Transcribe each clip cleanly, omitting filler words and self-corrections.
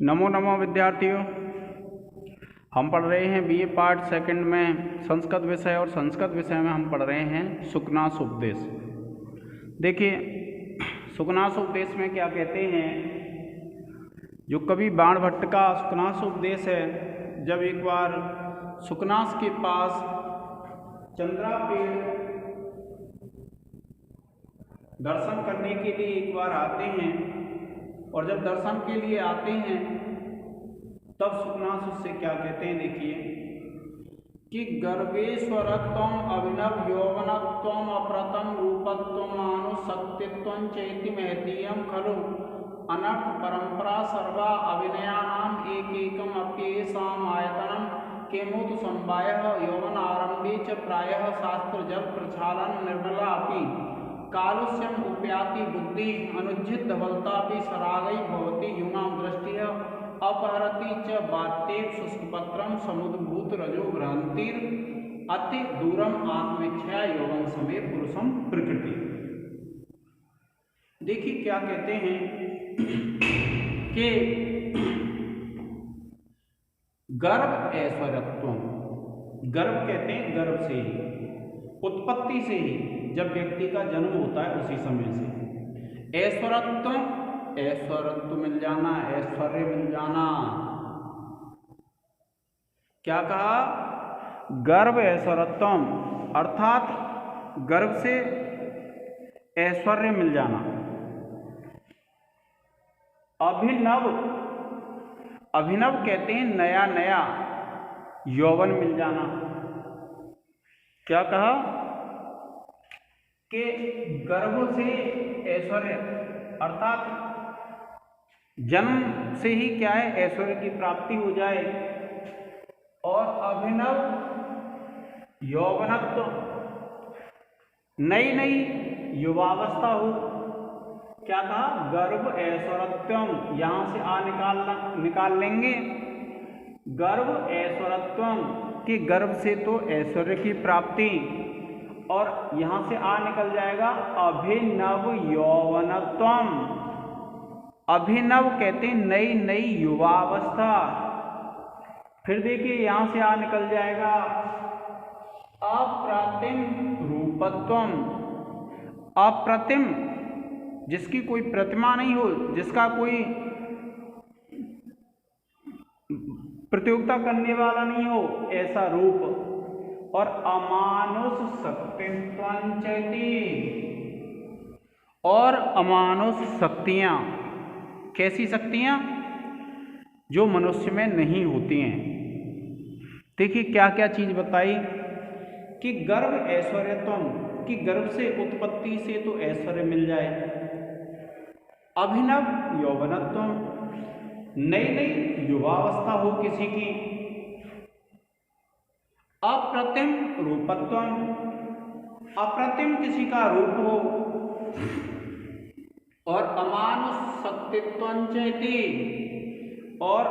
नमो नमो विद्यार्थियों, हम पढ़ रहे हैं बीए पार्ट सेकंड में संस्कृत विषय और संस्कृत विषय में हम पढ़ रहे हैं सुकनास उपदेश। देखिए, सुकनास उपदेश में क्या कहते हैं, जो कवि बाणभट्ट का सुकनास उपदेश है। जब एक बार सुकनास के पास चंद्रा पेड़ दर्शन करने के लिए एक बार आते हैं, और जब दर्शन के लिए आते हैं तब सुकनास उससे क्या कहते हैं, देखिए कि गर्भेश्वरत्वम अभिनव यौवनत्वम अप्रतम रूपत्वम मानुषक्तित्वं चैति महतीयम खलु अनर्थ परंपरा सर्वा अभिनयानाम एकैकम अप्येषाम् आयतनम केमुत संवायः यौवनारंभे च प्रायः शास्त्र जल प्रक्षालन निर्मला अपि कालुष्यम उपयाति बुद्धि अनुज्झित धवलतापि सरागै भवति यूनां दृष्टिः अपहरति च बात्येव शुष्कपत्रम समुद्भूत रजो भ्रांतिर अति दूरम आत्मेच्छया यौवन समय पुरुषम प्रकृति। देखिए क्या कहते हैं कि गर्भ ऐश्वर्यत्वम, गर्भ कहते हैं गर्भ से ही, उत्पत्ति से ही, जब व्यक्ति का जन्म होता है उसी समय से ऐश्वर्यत्व, ऐश्वर्यत्व मिल जाना, ऐश्वर्य मिल जाना। क्या कहा? गर्भ ऐश्वर्यत्वम, अर्थात गर्भ से ऐश्वर्य मिल जाना। अभिनव, अभिनव कहते हैं नया नया, यौवन मिल जाना। क्या कहा कि गर्भ से ऐश्वर्य, अर्थात जन्म से ही क्या है, ऐश्वर्य की प्राप्ति हो जाए। और अभिनव यौवनत्व, नई नई युवावस्था हो। क्या कहा? गर्भ ऐश्वर्यत्वम, यहां से निकाल लेंगे गर्भ ऐश्वर्यत्वम, कि गर्भ से तो ऐश्वर्य की प्राप्ति, और यहां से निकल जाएगा अभिनव यौवनत्वम। अभिनव कहते हैं नई नई युवावस्था। फिर देखिए यहां से निकल जाएगा अप्रतिम रूपत्वम। अप्रतिम, जिसकी कोई प्रतिमा नहीं हो, जिसका कोई प्रतियोगिता करने वाला नहीं हो, ऐसा रूप। और अमानुष शक्तित्वं चैति, और अमानुष शक्तियां, कैसी शक्तियां? जो मनुष्य में नहीं होती हैं। देखिए क्या क्या चीज बताई कि गर्भ ऐश्वर्यत्वम, कि गर्भ से उत्पत्ति से तो ऐश्वर्य मिल जाए। अभिनव यौवनत्वम, नई नई युवावस्था हो किसी की। अप्रतिम रूपत्वम, अप्रतिम किसी का रूप हो। और अमानुष शक्तित्वं चैति, और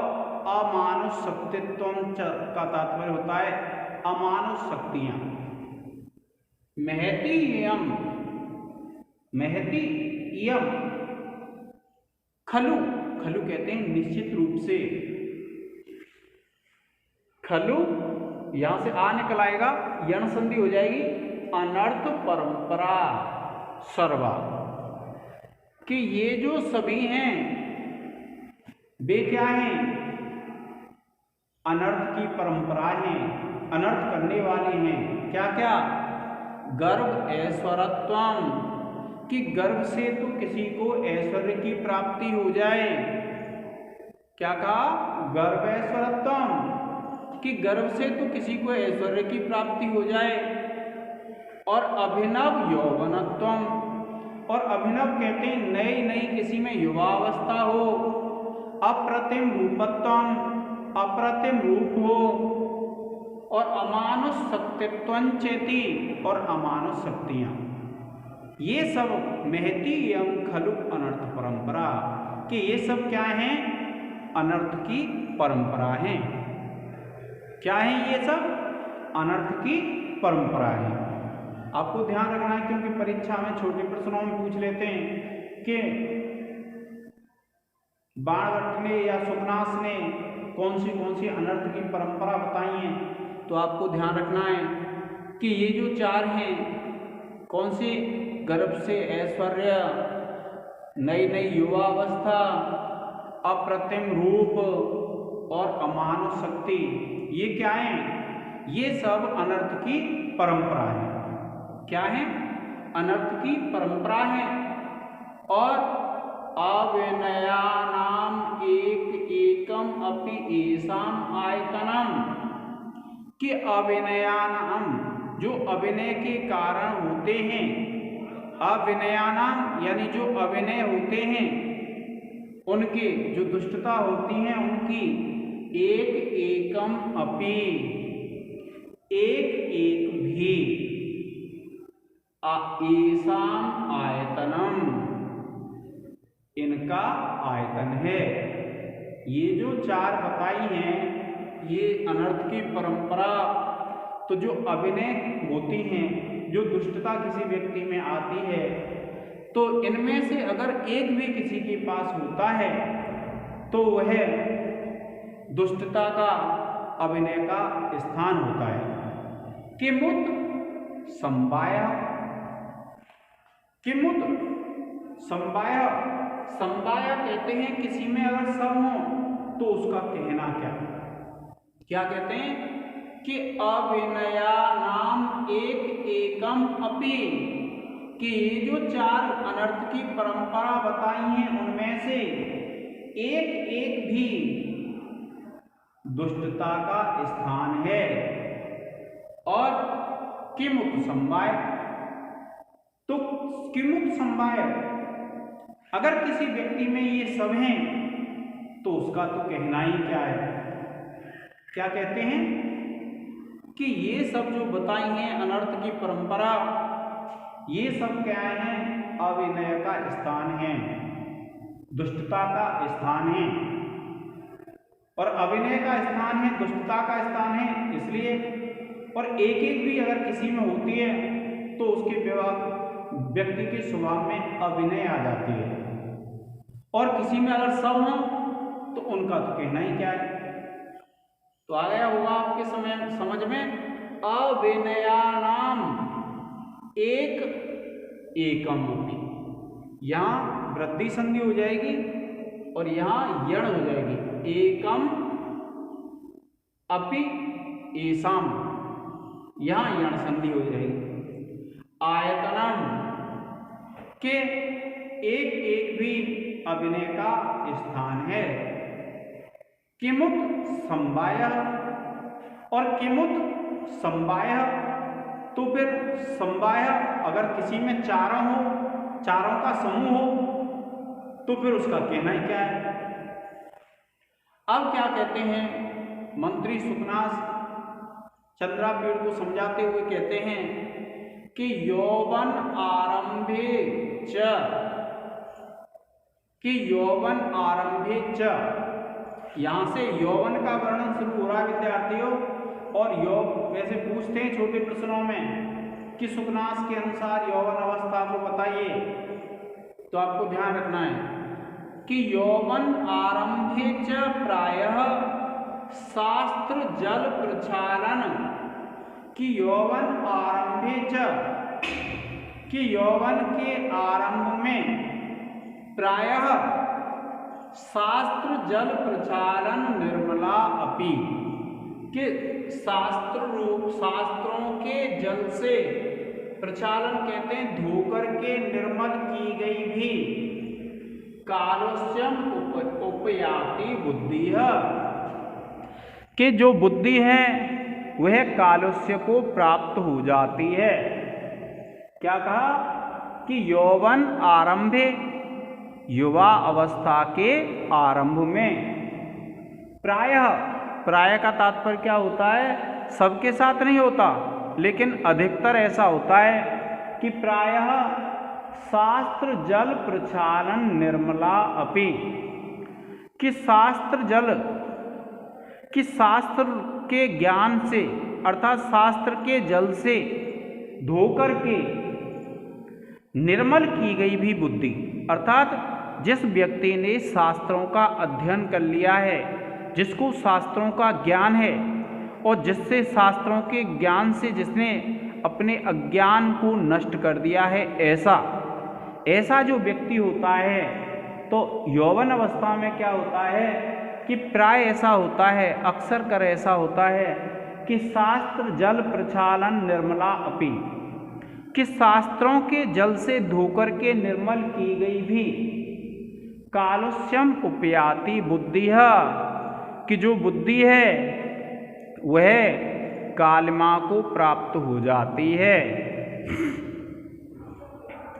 अमानुष शक्तित्वं का तात्पर्य होता है अमानुष शक्तियां। महती यम, महती यम खलु, खलु कहते हैं निश्चित रूप से। खलु यहां से निकल आएगा, यण संधि हो जाएगी, अनर्थ परंपरा सर्वा, कि ये जो सभी हैं वे क्या हैं? अनर्थ की परंपरा हैं, अनर्थ करने वाले हैं। क्या क्या? गर्भ ऐश्वर्यत्वम, कि गर्भ से तो किसी को ऐश्वर्य की प्राप्ति हो जाए। क्या कहा? गर्भ ऐश्वर्यत्वम, कि गर्भ से तो किसी को ऐश्वर्य की प्राप्ति हो जाए। और अभिनव यौवनत्वम, और अभिनव कहते हैं नई नई किसी में युवावस्था हो। अप्रतिम रूपत्वम, अप्रतिम रूप हो। और अमानुष शक्तित्वं चेति, और अमानुष शक्तियां। ये सब महती यम खलु अनर्थ परंपरा, कि ये सब क्या हैं? अनर्थ की परंपरा हैं। क्या है ये सब? अनर्थ की परंपरा है। आपको ध्यान रखना है, क्योंकि परीक्षा में छोटे प्रश्नों में पूछ लेते हैं कि बाण ने या सुकनास ने कौन सी अनर्थ की परंपरा बताई है। तो आपको ध्यान रखना है कि ये जो चार हैं, कौन सी, गर्भ से ऐश्वर्य, नई नई युवा अवस्था, अप्रतिम रूप और अमानुष शक्ति, ये क्या है? ये सब अनर्थ की परंपरा है। क्या है? अनर्थ की परंपरा है। और अविनयानाम एक एकम अपि येषाम आयतनम, कि अविनयानाम, जो अभिनय के कारण होते हैं, अविनयानाम यानी जो अभिनय होते हैं, उनके जो दुष्टता होती हैं उनकी, एक एकम अपि, एक एक भी, येषाम आयतनम, इनका आयतन है। ये जो चार बताई हैं, ये अनर्थ की परंपरा, तो जो अभिनय होती हैं, जो दुष्टता किसी व्यक्ति में आती है, तो इनमें से अगर एक भी किसी के पास होता है तो वह दुष्टता का, अभिनय का स्थान होता है। किमुत संवायः, किमुत संवायः, संवायः कहते हैं किसी में अगर सब हो तो उसका कहना क्या? क्या कहते हैं कि अविनयानाम एक एकम अपि, कि ये जो चार अनर्थ की परंपरा बताई हैं उनमें से एक एक भी दुष्टता का स्थान है। और किमुत संवाय, तो किमुत संवाय, अगर किसी व्यक्ति में ये सब हैं तो उसका तो कहना ही क्या है? क्या कहते हैं कि ये सब जो बताई हैं अनर्थ की परंपरा, ये सब क्या है? अविनय का स्थान है, दुष्टता का स्थान है। और अविनय का स्थान है, दुष्टता का स्थान है, इसलिए, और एक एक भी अगर किसी में होती है तो उसके व्यक्ति के स्वभाव में अविनय आ जाती है। और किसी में अगर सब हो तो उनका तो कहना ही क्या है। तो आ गया होगा आपके समझ में, अविनयानाम एक एकम अपि, यहाँ वृद्धि संधि हो जाएगी और यहाँ यण हो जाएगी, एकम अपि येषाम, यहाँ यण संधि हो जाएगी। आयतनम, के एक एक भी अभिनय का स्थान है। किमुत संवायः, और किमुत संवायः, तो फिर संवायः अगर किसी में चारों हो, चारों का समूह हो तो फिर उसका कहना ही क्या है। अब क्या कहते हैं मंत्री सुकनास चंद्रापीड़ को समझाते हुए कहते हैं कि यौवन आरंभे च, कि यौवन आरंभे च, यहां से यौवन का वर्णन शुरू हो रहा है विद्यार्थियों। और वैसे पूछते हैं छोटे प्रश्नों में कि सुकनास के अनुसार यौवन अवस्था को बताइए, तो आपको ध्यान रखना है कि यौवन आरंभे च प्रायः शास्त्र जल प्रक्षालन, कि यौवन आरंभे च, कि यौवन के आरंभ में प्रायः शास्त्र जल प्रचालन निर्मला अपि, कि शास्त्रों के जल से, प्रचालन कहते हैं धोकर के निर्मल की गई भी, कालस्यम उपयाति बुद्धि है, कि जो बुद्धि है वह कालस्य को प्राप्त हो जाती है। क्या कहा कि यौवन आरंभे, युवा अवस्था के आरंभ में, प्रायः, प्राय का तात्पर्य क्या होता है? सबके साथ नहीं होता, लेकिन अधिकतर ऐसा होता है कि प्रायः शास्त्र जल प्रक्षालन निर्मला अपि, कि शास्त्र जल, कि शास्त्र के ज्ञान से अर्थात शास्त्र के जल से धोकर के निर्मल की गई भी बुद्धि, अर्थात जिस व्यक्ति ने शास्त्रों का अध्ययन कर लिया है, जिसको शास्त्रों का ज्ञान है और जिससे शास्त्रों के ज्ञान से जिसने अपने अज्ञान को नष्ट कर दिया है, ऐसा जो व्यक्ति होता है, तो यौवन अवस्था में क्या होता है कि प्राय ऐसा होता है, अक्सर कर ऐसा होता है कि शास्त्र जल प्रक्षालन निर्मला अपि, कि शास्त्रों के जल से धोकर के निर्मल की गई भी कालुष्यम उपयाति बुद्धि, कि जो बुद्धि है वह कालिमा को प्राप्त हो जाती है।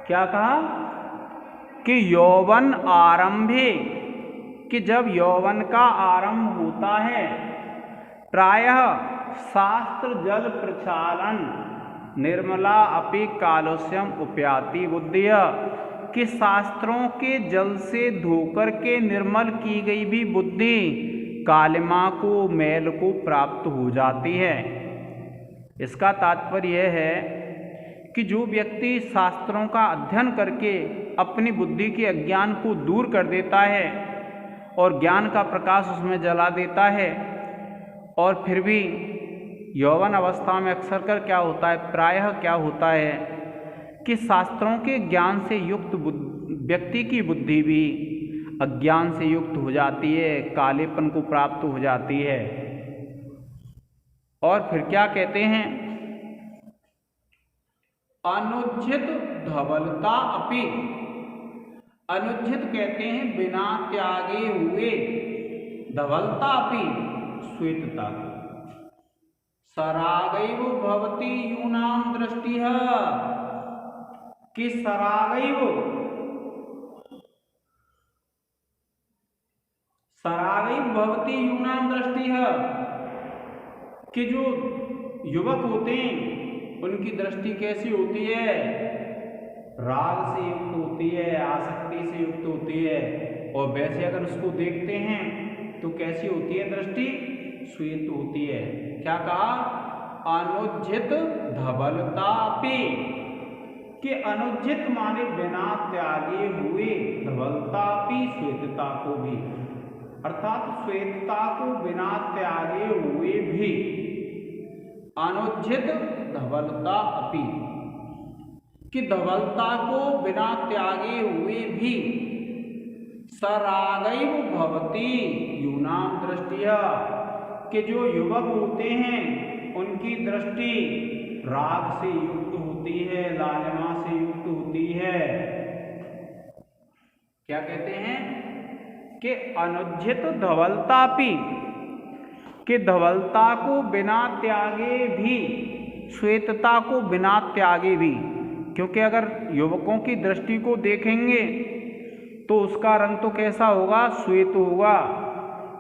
क्या कहा कि यौवन आरंभे, कि जब यौवन का आरंभ होता है, प्रायः शास्त्र जल प्रक्षालन निर्मला अपि कालुष्यम उपयाति बुद्धिय, कि शास्त्रों के जल से धोकर के निर्मल की गई भी बुद्धि कालिमा को, मैल को प्राप्त हो जाती है। इसका तात्पर्य यह है कि जो व्यक्ति शास्त्रों का अध्ययन करके अपनी बुद्धि के अज्ञान को दूर कर देता है और ज्ञान का प्रकाश उसमें जला देता है, और फिर भी यौवन अवस्था में अक्सर कर क्या होता है, प्रायः क्या होता है कि शास्त्रों के ज्ञान से युक्त व्यक्ति की बुद्धि भी अज्ञान से युक्त हो जाती है, कालेपन को प्राप्त हो जाती है। और फिर क्या कहते हैं, अनुज्झित धवलता अपि, अनुज्झित कहते हैं बिना त्यागे हुए, धवलता अपि श्वेतता, सरागैव भवति यूनां दृष्टिः, कि सरागैव भवति यूनां दृष्टिः, कि जो युवक होते हैं उनकी दृष्टि कैसी होती है, राग से युक्त होती है, आसक्ति से युक्त होती है, और वैसे अगर उसको देखते हैं तो कैसी होती है दृष्टि, श्वेत होती है। क्या कहा, अनुज्झित धवलतापि, कि अनुज्झित माने बिना त्यागे हुए, धवलतापि श्वेतता को भी, अर्थात श्वेतता को बिना त्यागे हुए भी, अनुज्झित धवलता अपि, कि धवलता को बिना त्यागे हुए भी, सरागैव भवति यूनां दृष्टिः, कि जो युवक होते हैं उनकी दृष्टि राग से युक्त होती है, लालिमा से युक्त होती है। क्या कहते हैं कि अनुज्झित धवलतापि, कि धवलता को बिना त्यागे भी, श्वेतता को बिना त्यागे भी, क्योंकि अगर युवकों की दृष्टि को देखेंगे तो उसका रंग तो कैसा होगा, श्वेत होगा।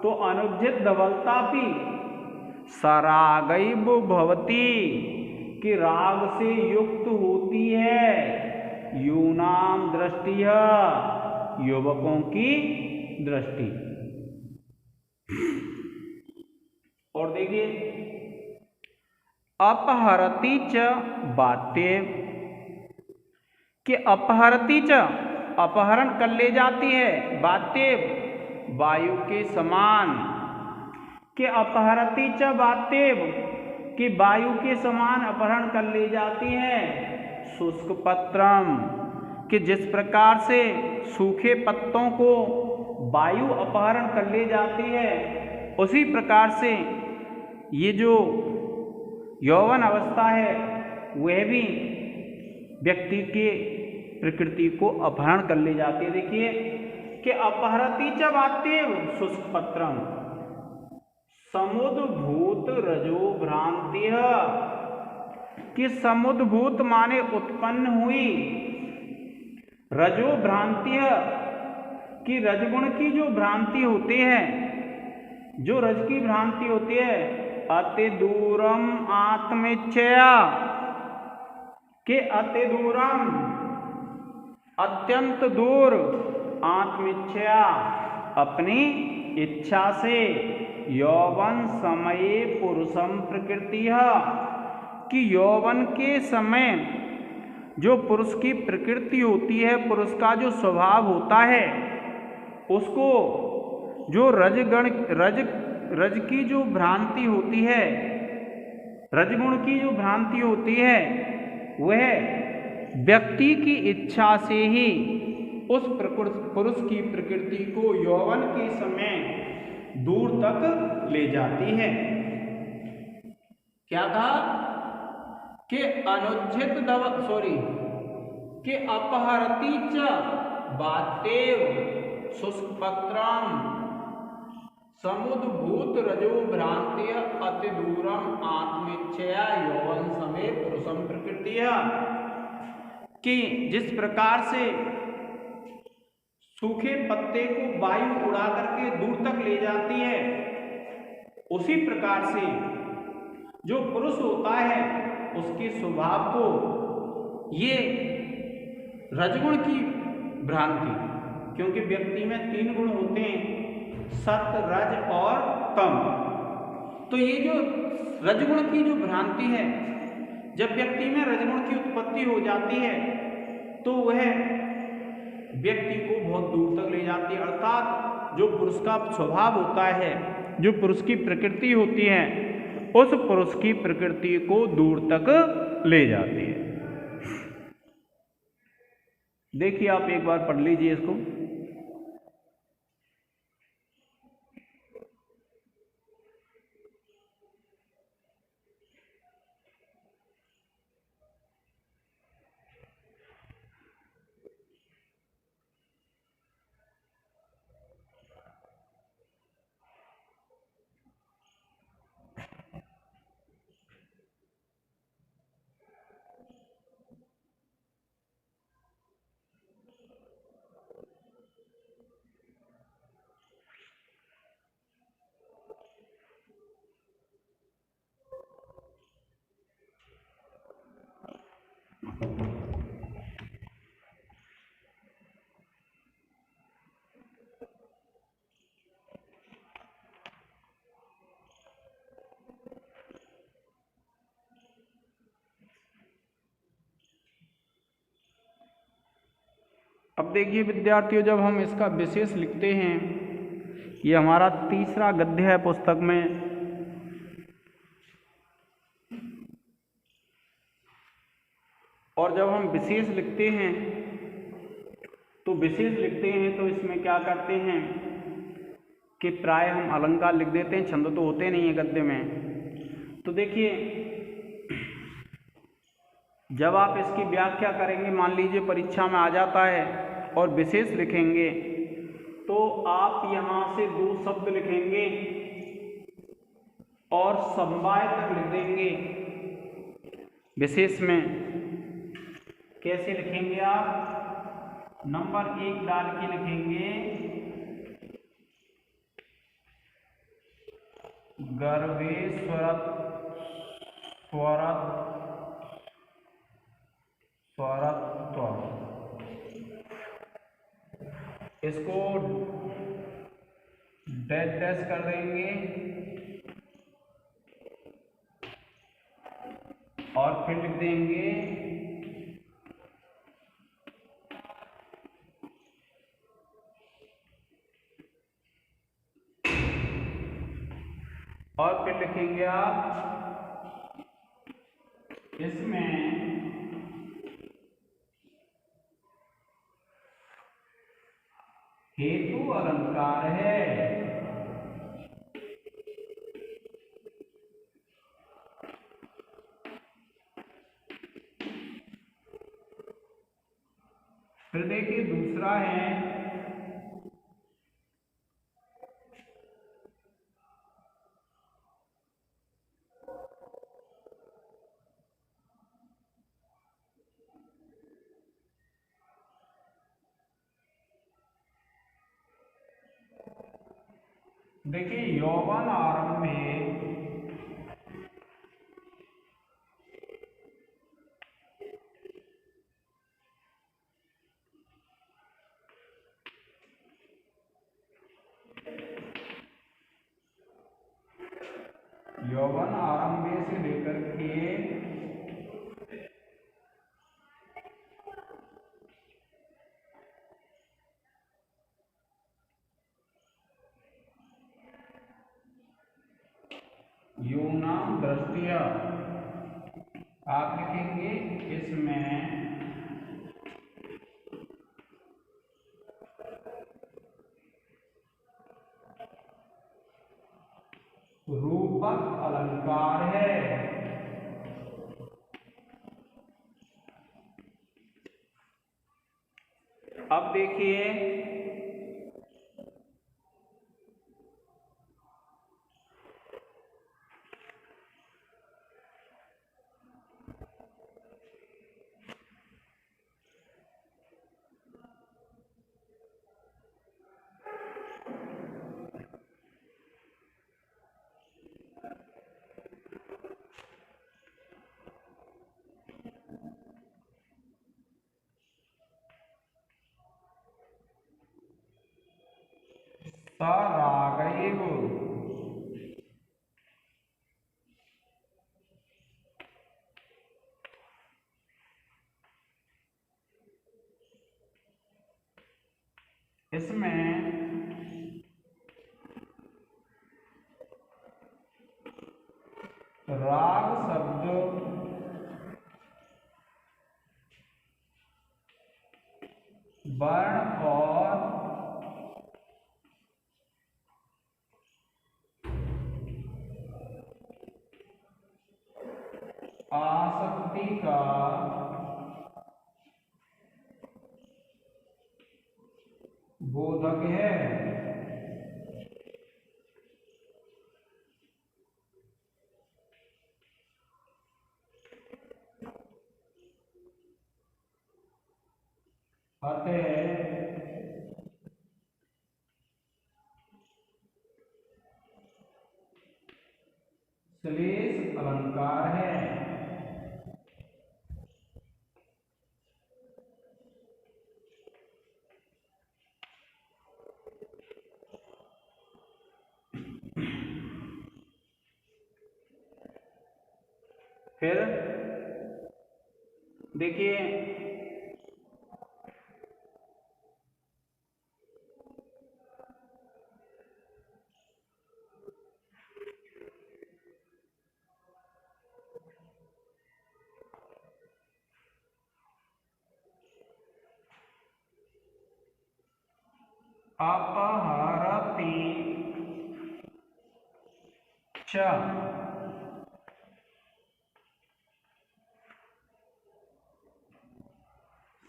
तो अनुज्झित धवलतापि सरागैव भवति, कि राग से युक्त होती है, यूनां दृष्टिः, युवकों की दृष्टि। और देखिए, अपहरति च बात्येव, कि अपहरति च, अपहरण कर ले जाती है, बात्येव वायु के समान, कि अपहरति च बात्येव, कि वायु के समान अपहरण कर ले जाती है, शुष्क पत्रम, कि जिस प्रकार से सूखे पत्तों को वायु अपहरण कर ले जाती है, उसी प्रकार से ये जो यौवन अवस्था है वह भी व्यक्ति के प्रकृति को अपहरण कर ले जाती है। देखिए कि अपहरति च बात्येव शुष्क पत्रम समुद्भूत रजो भ्रांति, कि समुद्भूत माने उत्पन्न हुई, रजो भ्रांति, कि रजगुण की जो भ्रांति होती है, जो रज की भ्रांति होती है, अति दूरम आत्मेच्छया, के अति दूरम अत्यंत दूर, आत्मेच्छया अपनी इच्छा से, यौवन समये पुरुषम प्रकृति, कि यौवन के समय जो पुरुष की प्रकृति होती है, पुरुष का जो स्वभाव होता है, उसको जो रज की जो भ्रांति होती है, रजगुण की जो भ्रांति होती है, वह व्यक्ति की इच्छा से ही उस पुरुष की प्रकृति को यौवन के समय दूर तक ले जाती है। क्या कहा कि अनुचित कि अपहरती च बातेव शुष्कपत्रम समुद्भूत रजो भ्रांत्य अति दूरम आत्मेच्छया यौवन समय पुरुषम प्रकृतिया, कि जिस प्रकार से सूखे पत्ते को वायु उड़ा करके दूर तक ले जाती है, उसी प्रकार से जो पुरुष होता है उसके स्वभाव को ये रजगुण की भ्रांति, क्योंकि व्यक्ति में 3 गुण होते हैं, सत, रज और तम। तो ये जो रजगुण की जो भ्रांति है, जब व्यक्ति में रजगुण की उत्पत्ति हो जाती है तो वह व्यक्ति को बहुत दूर तक ले जाती है, अर्थात जो पुरुष का स्वभाव होता है, जो पुरुष की प्रकृति होती है, उस पुरुष की प्रकृति को दूर तक ले जाती है। देखिए आप एक बार पढ़ लीजिए इसको। अब देखिए विद्यार्थियों, जब हम इसका विशेष लिखते हैं, ये हमारा तीसरा गद्य है पुस्तक में, और जब हम विशेष लिखते हैं तो इसमें क्या करते हैं कि प्राय हम अलंकार लिख देते हैं, छंद तो होते नहीं है गद्य में। तो देखिए जब आप इसकी व्याख्या करेंगे, मान लीजिए परीक्षा में आ जाता है और विशेष लिखेंगे, तो आप यहाँ से 2 शब्द लिखेंगे और समवाय तक लिख देंगे। विशेष में कैसे लिखेंगे आप? नंबर 1 डाल के लिखेंगे गर्भे स्वरत स्वरत्व, इसको डैश डैश कर देंगे और फिर लिख देंगे और फिर लिखेंगे आप इसमें हेतु अलंकार है। फिर देखिए दूसरा है देखिए यौवन आरंभे से लेकर के यूनाम दृष्टिया, आप लिखेंगे इसमें रूपक अलंकार है। अब देखिए सरागैव, इसमें राग शब्द वर्ण और आसक्ति का बोधक है। अतः श्लेष अलंकार है। फिर देखिए अपहरति च,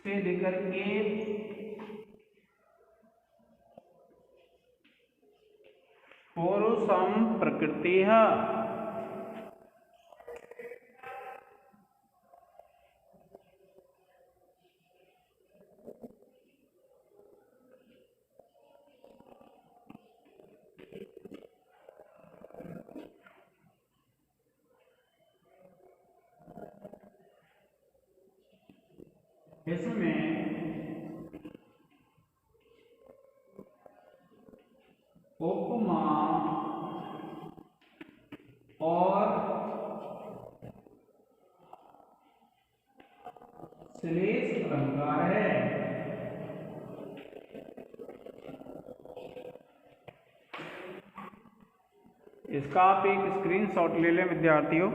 से लेकर के पुरुषम प्रकृति है। इसमें उपमा और श्लेष अलंकार है। इसका आप एक स्क्रीनशॉट ले लें विद्यार्थियों।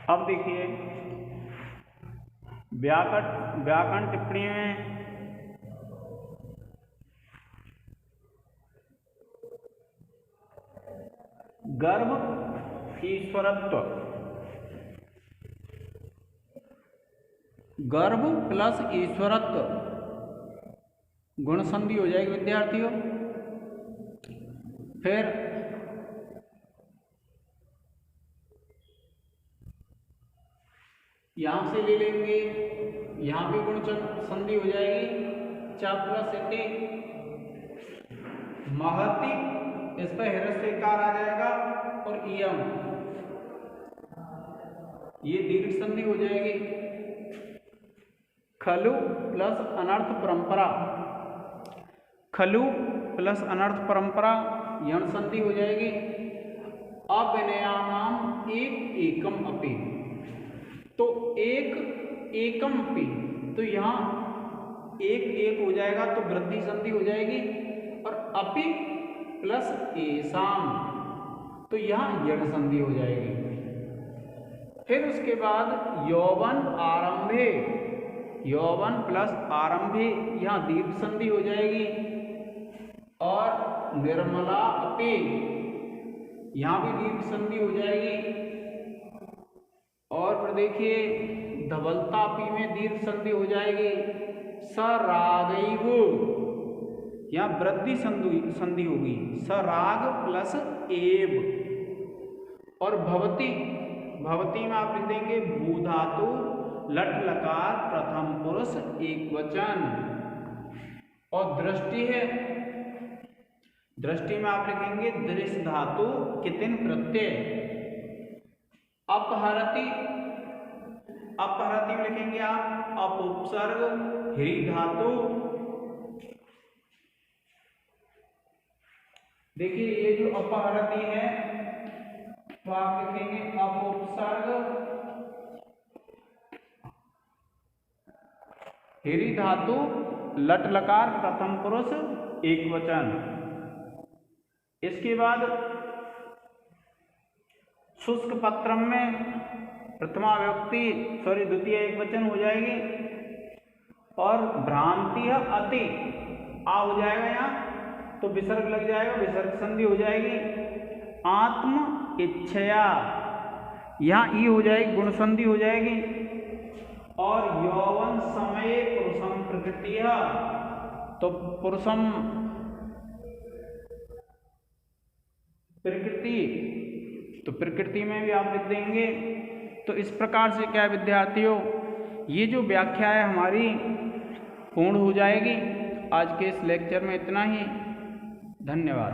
अब देखिए व्याकरण टिप्पणी में गर्भ ईश्वरत्व, गर्भ प्लस ईश्वरत्व गुण संधि हो जाएगी विद्यार्थियों। फिर यहां से ले लेंगे, यहां भी गुण संधि हो जाएगी, च प्लस इति महति, इस पर ह्रस्वकार आ जाएगा, और इयम ये दीर्घ संधि हो जाएगी। खलु प्लस अनर्थ परंपरा, खलु प्लस अनर्थ परंपरा यण संधि हो जाएगी। अविनयानाम एक एकम अपि, तो एक एकम अपि, तो यहाँ एक एक हो जाएगा तो वृद्धि संधि हो जाएगी, और अपि प्लस एसाम, तो यहाँ यण संधि हो जाएगी। फिर उसके बाद यौवन आरंभे, यौवन प्लस आरंभे यहाँ दीर्घ संधि हो जाएगी, और निर्मला अपि, यहाँ भी दीर्घ संधि हो जाएगी। और फिर देखिए धवलतापी में दीर्घ संधि हो जाएगी। सरागैव, यहाँ वृद्धि संधि होगी, सराग प्लस एव। और भवती, भवती में आप लिख देंगे भू धातु लट लकार प्रथम पुरुष एक वचन। और दृष्टि है, दृष्टि में आप लिखेंगे दृश्य धातु कितिन प्रत्यय। अपहरति, अपहरति में लिखेंगे आप अपउपसर्ग ह्री धातु। देखिए ये जो अपहरति है तो आप लिखेंगे अपउपसर्ग ह्री धातु लट लकार प्रथम पुरुष एक वचन। इसके बाद शुष्क पत्रम में प्रथमा व्यक्ति सॉरी द्वितीय एक वचन हो जाएगी। और भ्रांति अति आ हो जाएगा, यहाँ तो विसर्ग लग जाएगा, विसर्ग संधि हो जाएगी। आत्म इच्छया, यहाँ ई हो जाएगी, गुण संधि हो जाएगी। और यौवन समय पुरुषम प्रकृति, तो पुरुषम प्रकृति, तो प्रकृति में भी आप लिख देंगे। तो इस प्रकार से क्या विद्यार्थियों, ये जो व्याख्या है हमारी पूर्ण हो जाएगी। आज के इस लेक्चर में इतना ही। धन्यवाद।